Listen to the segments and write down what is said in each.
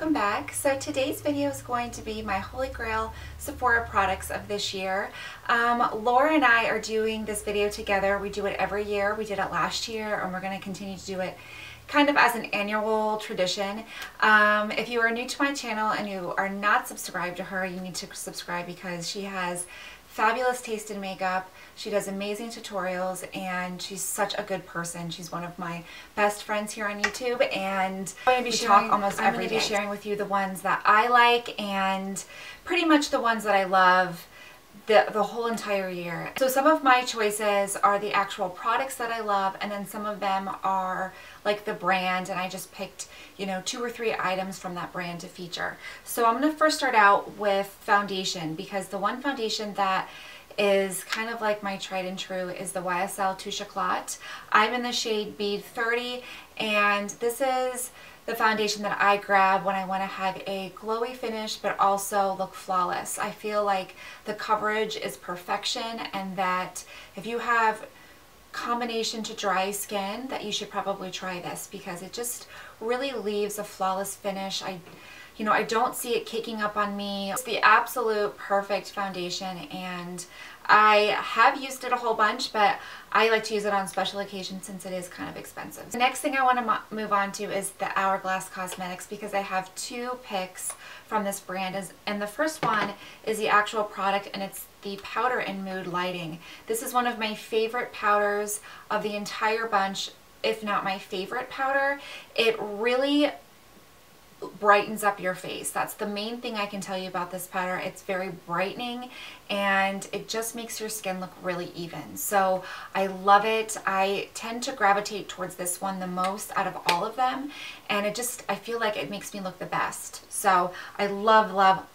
welcome back. So today's video is going to be my Holy Grail Sephora products of this year. Laura and I are doing this video together. We do it every year. We did it last year and we're going to continue to do it kind of as an annual tradition. If you are new to my channel and you are not subscribed to her, you need to subscribe because she has fabulous taste in makeup. She does amazing tutorials and she's such a good person. She's one of my best friends here on YouTube, and I'm going to be sharing with you the ones that I like and pretty much the ones that I love the whole entire year. So some of my choices are the actual products that I love, and then some of them are like the brand, and I just picked, you know, 2 or 3 items from that brand to feature. So I'm going to first start out with foundation, because the one foundation that is kind of like my tried and true is the YSL Touche Eclat. I'm in the shade Bead 30, and this is the foundation that I grab when I want to have a glowy finish but also look flawless. I feel like the coverage is perfection, and that if you have combination to dry skin, that you should probably try this because it just really leaves a flawless finish. I don't see it caking up on me. It's the absolute perfect foundation, and I have used it a whole bunch, but I like to use it on special occasions since it is kind of expensive. The next thing I want to move on to is the Hourglass Cosmetics, because I have 2 picks from this brand, and the first one is the actual product, and it's the powder in Mood Lighting. This is one of my favorite powders of the entire bunch, if not my favorite powder. It really brightens up your face. That's the main thing I can tell you about this powder. It's very brightening and it just makes your skin look really even. So I love it. I tend to gravitate towards this one the most out of all of them, and I feel like it makes me look the best. So I love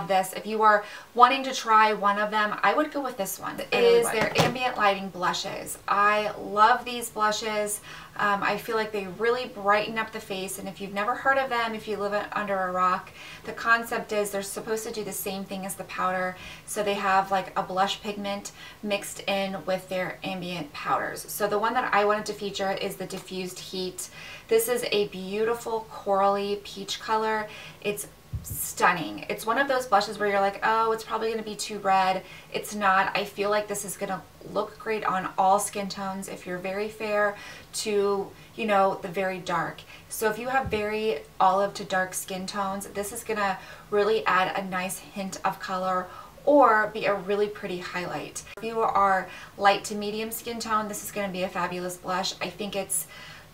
this. If you are wanting to try one of them, I would go with this one. It is their ambient lighting blushes. I love these blushes. I feel like they really brighten up the face, and if you've never heard of them, if you live under a rock, the concept is they're supposed to do the same thing as the powder. So they have like a blush pigment mixed in with their ambient powders. So the one that I wanted to feature is the Diffused Heat. This is a beautiful corally peach color. It's stunning. It's one of those blushes where you're like, oh, it's probably going to be too red. It's not. I feel like this is going to look great on all skin tones, if you're very fair to, you know, the very dark. So if you have very olive to dark skin tones, this is going to really add a nice hint of color or be a really pretty highlight. If you are light to medium skin tone, this is going to be a fabulous blush. I think it's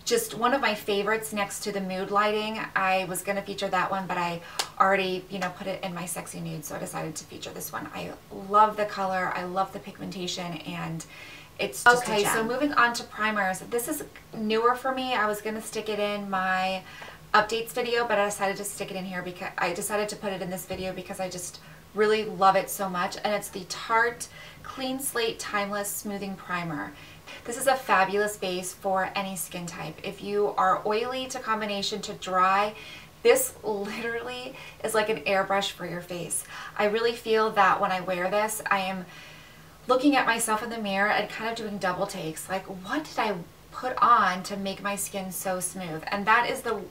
just one of my favorites next to the Mood Lighting. I was going to feature that one, but I already, put it in my sexy nude, so I decided to feature this one. I love the color, I love the pigmentation, and it's just okay. So moving on to primers. This is newer for me. I was going to stick it in my updates video, but I decided to stick it in here because I decided to put it in this video because I just really love it so much, and it's the Tarte Clean Slate Timeless Smoothing Primer. This is a fabulous base for any skin type. If you are oily to combination to dry, this literally is like an airbrush for your face. I really feel that when I wear this, I am looking at myself in the mirror and kind of doing double takes. Like, what did I put on to make my skin so smooth? And that is the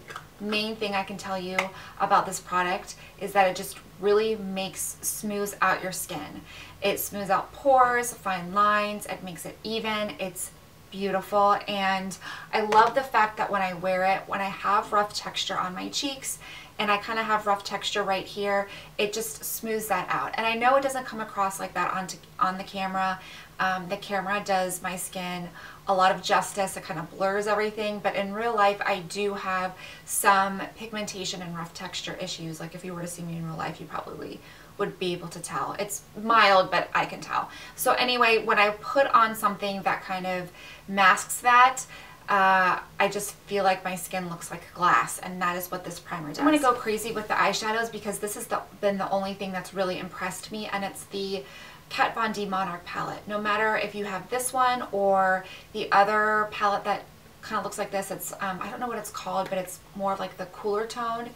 main thing I can tell you about this product, is that it just really smooths out your skin. It smooths out pores, fine lines, it makes it even. It's beautiful, and I love the fact that when I wear it, when I have rough texture on my cheeks and I kind of have rough texture right here, it just smooths that out. And I know it doesn't come across like that on the camera. The camera does my skin a lot of justice. It kind of blurs everything, but in real life I do have some pigmentation and rough texture issues. Like if you were to see me in real life, you probably would be able to tell. It's mild, but I can tell. So anyway, when I put on something that kind of masks that, I just feel like my skin looks like glass, and that is what this primer does. I'm going to go crazy with the eyeshadows because this has been the only thing that's really impressed me, and it's the Kat Von D Monarch palette. No matter if you have this one or the other palette that kind of looks like this, it's I don't know what it's called, but it's more of like the cooler tone.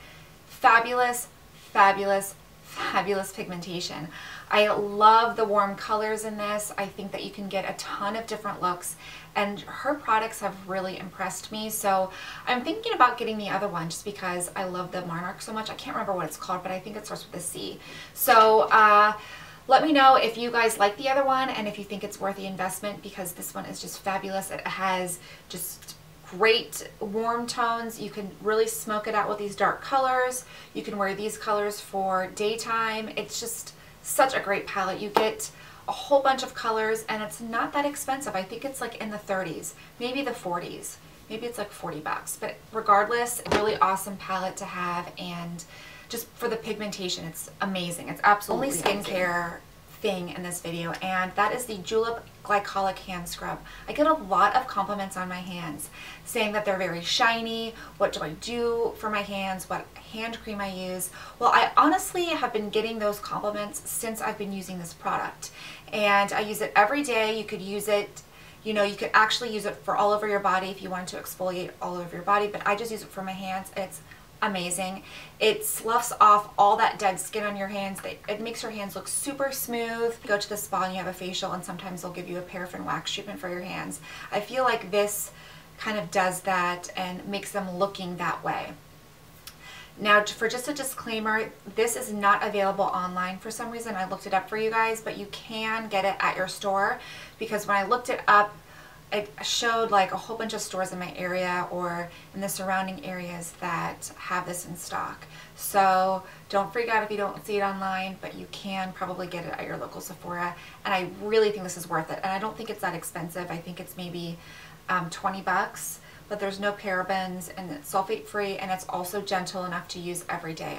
Fabulous, fabulous, fabulous pigmentation. I love the warm colors in this. I think that you can get a ton of different looks, and her products have really impressed me. So I'm thinking about getting the other one just because I love the Monarch so much. I can't remember what it's called, but I think it starts with a C. So let me know if you guys like the other one and if you think it's worth the investment, because this one is just fabulous. It has just great warm tones. You can really smoke it out with these dark colors. You can wear these colors for daytime. It's just such a great palette. You get a whole bunch of colors and it's not that expensive. I think it's like in the 30s, maybe the 40s. Maybe it's like 40 bucks. But regardless, a really awesome palette to have, and just for the pigmentation, it's amazing. It's absolutely only skincare thing in this video, and that is the Julep Glycolic Hand Scrub. I get a lot of compliments on my hands saying that they're very shiny. What do I do for my hands? What hand cream I use? Well, I honestly have been getting those compliments since I've been using this product, and I use it every day. You could use it, you know, you could actually use it for all over your body if you wanted to exfoliate all over your body, but I just use it for my hands. It's amazing. It sloughs off all that dead skin on your hands. It makes your hands look super smooth. You go to the spa and you have a facial, and sometimes they'll give you a paraffin wax treatment for your hands. I feel like this kind of does that and makes them looking that way. Now, for just a disclaimer, this is not available online for some reason. I looked it up for you guys, but you can get it at your store, because when I looked it up, it showed like a whole bunch of stores in my area or in the surrounding areas that have this in stock. So don't freak out if you don't see it online, but you can probably get it at your local Sephora. And I really think this is worth it. And I don't think it's that expensive. I think it's maybe 20 bucks, but there's no parabens and it's sulfate free, and it's also gentle enough to use every day.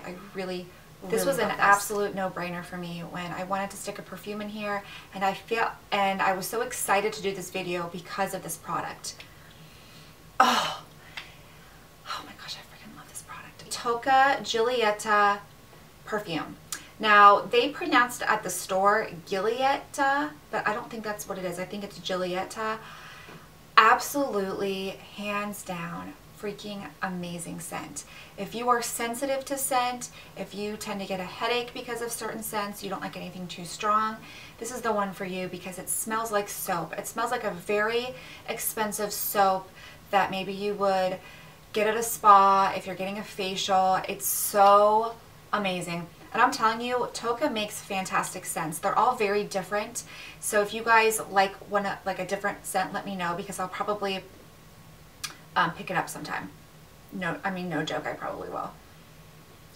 This was an absolute no-brainer for me when I wanted to stick a perfume in here, and I was so excited to do this video because of this product. Oh my gosh, I freaking love this product. Tocca Giulietta perfume. Now, they pronounced it at the store Giulietta, but I don't think that's what it is. I think it's Giulietta. Absolutely, hands down, freaking amazing scent. If you are sensitive to scent, if you tend to get a headache because of certain scents, you don't like anything too strong, this is the one for you, because it smells like soap. It smells like a very expensive soap that maybe you would get at a spa if you're getting a facial. It's so amazing. And I'm telling you, Tocca makes fantastic scents. They're all very different. So if you guys like a different scent, let me know, because I'll probably pick it up sometime. No, I mean, no joke, I probably will.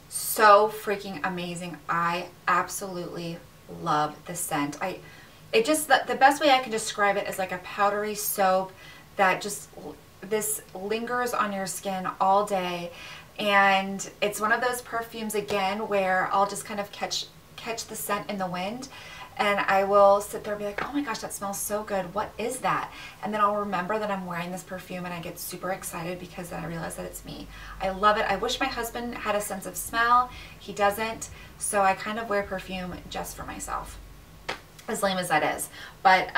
So freaking amazing. I absolutely love the scent. The best way I can describe it is like a powdery soap that just, this lingers on your skin all day. And it's one of those perfumes, again, where I'll just kind of catch the scent in the wind, and I will sit there and be like, oh my gosh, that smells so good. What is that? And then I'll remember that I'm wearing this perfume, and I get super excited because then I realize that it's me. I love it. I wish my husband had a sense of smell. He doesn't. So I kind of wear perfume just for myself, as lame as that is. But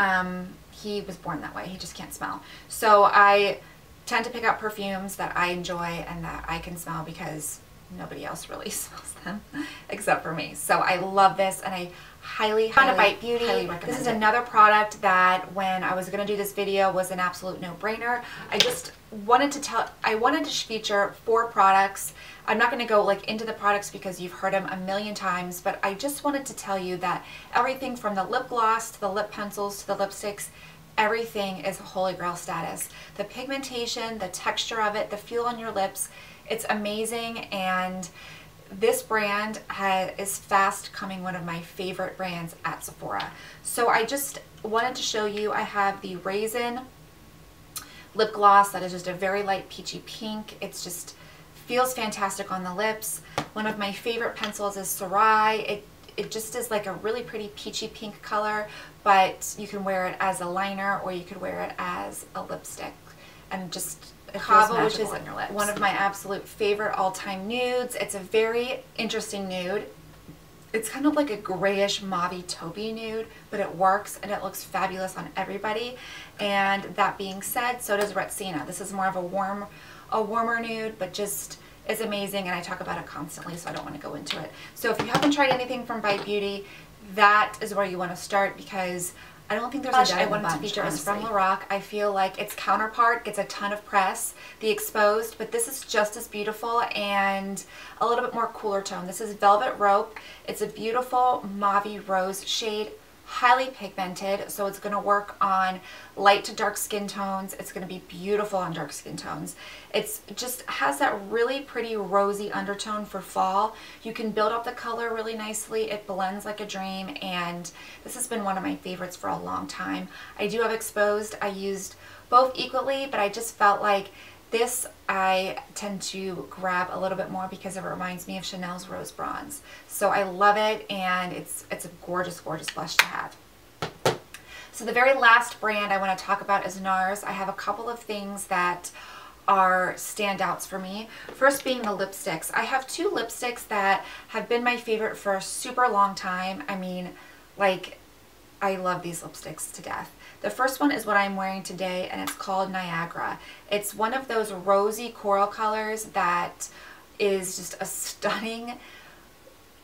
he was born that way. He just can't smell. So I tend to pick out perfumes that I enjoy and that I can smell, because nobody else really smells them except for me. So I love this, and I highly Bite Beauty. This is another product that, when I was going to do this video, was an absolute no-brainer. I wanted to feature 4 products. I'm not going to go like into the products because you've heard them a million times, but I just wanted to tell you that everything from the lip gloss to the lip pencils to the lipsticks, everything is holy grail status. The pigmentation, the texture of it, the feel on your lips, it's amazing. And this brand is fast becoming one of my favorite brands at Sephora. So I just wanted to show you, I have the Raisin lip gloss that is just a very light peachy pink. It's just feels fantastic on the lips. One of my favorite pencils is Sahara. It just is like a really pretty peachy pink color, but you can wear it as a liner or you could wear it as a lipstick, and just Cava, which is one of my absolute favorite all-time nudes. It's a very interesting nude. It's kind of like a grayish mauvey taupey nude, but it works and it looks fabulous on everybody. And that being said, so does Retsina. This is more of a warmer nude, but just is amazing, and I talk about it constantly, so I don't want to go into it. So if you haven't tried anything from Bite Beauty, that is where you want to start, because I don't think there's a I wanted to feature is from Lorac. I feel like its counterpart gets a ton of press, the Exposed, but this is just as beautiful and a little bit more cooler tone. This is Velvet Rope. It's a beautiful mauve rose shade, highly pigmented, so it's going to work on light to dark skin tones. It's going to be beautiful on dark skin tones. It's just has that really pretty rosy undertone for fall. You can build up the color really nicely. It blends like a dream, and this has been one of my favorites for a long time. I do have Exposed. I used both equally, but I just felt like this I tend to grab a little bit more because it reminds me of Chanel's Rose Bronze. So I love it, and it's a gorgeous, gorgeous blush to have. So the very last brand I want to talk about is Nars. I have a couple of things that are standouts for me. First being the lipsticks. I have two lipsticks that have been my favorite for a super long time. I mean, like, I love these lipsticks to death. The first one is what I'm wearing today, and it's called Niagara. It's one of those rosy coral colors that is just a stunning,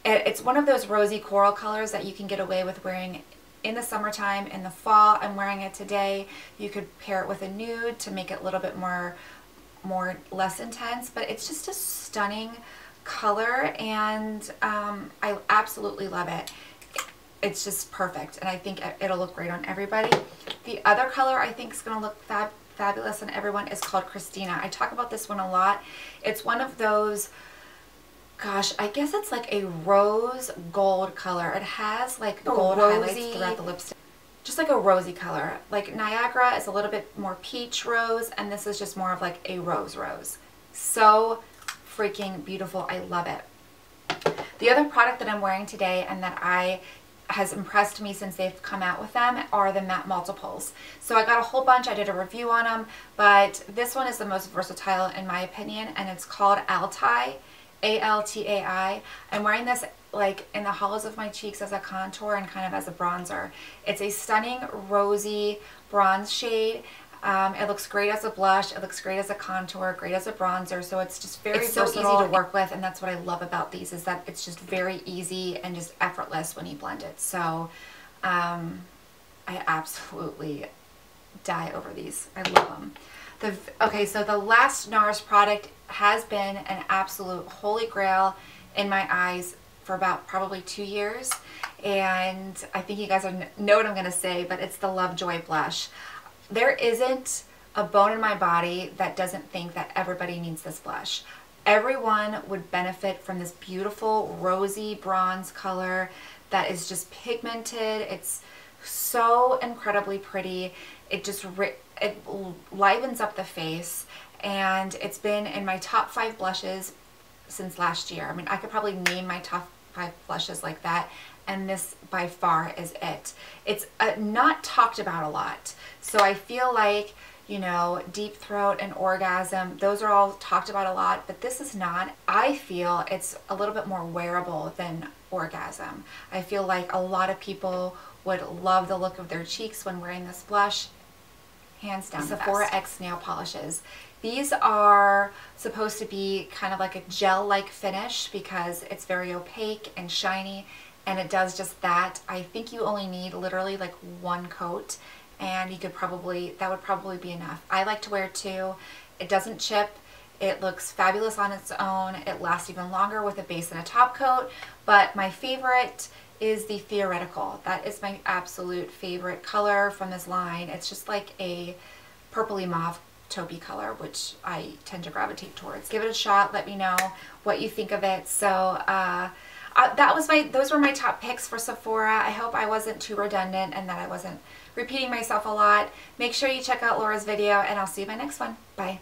it's one of those rosy coral colors that you can get away with wearing in the summertime. In the fall, I'm wearing it today. You could pair it with a nude to make it a little bit less intense, but it's just a stunning color, and I absolutely love it. It's just perfect, and I think it'll look great on everybody. The other color I think is going to look fabulous on everyone is called Christina. I talk about this one a lot. It's one of those, gosh, I guess it's like a rose gold color. It has like gold highlights throughout the lipstick. Just like a rosy color. Like Niagara is a little bit more peach rose, and this is just more of like a rose. So freaking beautiful. I love it. The other product that I'm wearing today and that has impressed me since they've come out with them are the matte multiples. So I got a whole bunch. I did a review on them, but this one is the most versatile in my opinion, and it's called Altai, A-L-T-A-I. I'm wearing this like in the hollows of my cheeks as a contour and kind of as a bronzer. It's a stunning rosy bronze shade. It looks great as a blush, it looks great as a contour, great as a bronzer, so it's just very versatile. So easy to work with, and that's what I love about these, is that it's just very easy and just effortless when you blend it. So I absolutely die over these. I love them. Okay, so the last Nars product has been an absolute holy grail in my eyes for about probably 2 years, and I think you guys know what I'm going to say, but it's the Lovejoy blush. There isn't a bone in my body that doesn't think that everybody needs this blush. Everyone would benefit from this beautiful rosy bronze color that is just pigmented. It's so incredibly pretty. It livens up the face, and it's been in my top 5 blushes since last year. I mean, I could probably name my top 5 blushes like that, and this by far is it. It's not talked about a lot. So I feel like, you know, Deep Throat and Orgasm, those are all talked about a lot, but this is not. I feel it's a little bit more wearable than Orgasm. I feel like a lot of people would love the look of their cheeks when wearing this blush. Hands down, Sephora X nail polishes. These are supposed to be kind of like a gel-like finish because it's very opaque and shiny, and it does just that. I think you only need literally like 1 coat, and you could probably, that would probably be enough. I like to wear 2. It doesn't chip. It looks fabulous on its own. It lasts even longer with a base and a top coat, but my favorite is the Theoretical. That is my absolute favorite color from this line. It's just like a purpley mauve taupey color, which I tend to gravitate towards. Give it a shot. Let me know what you think of it. So those were my top picks for Sephora. I hope I wasn't too redundant and that I wasn't repeating myself a lot. Make sure you check out Laura's video, and I'll see you in my next one. Bye.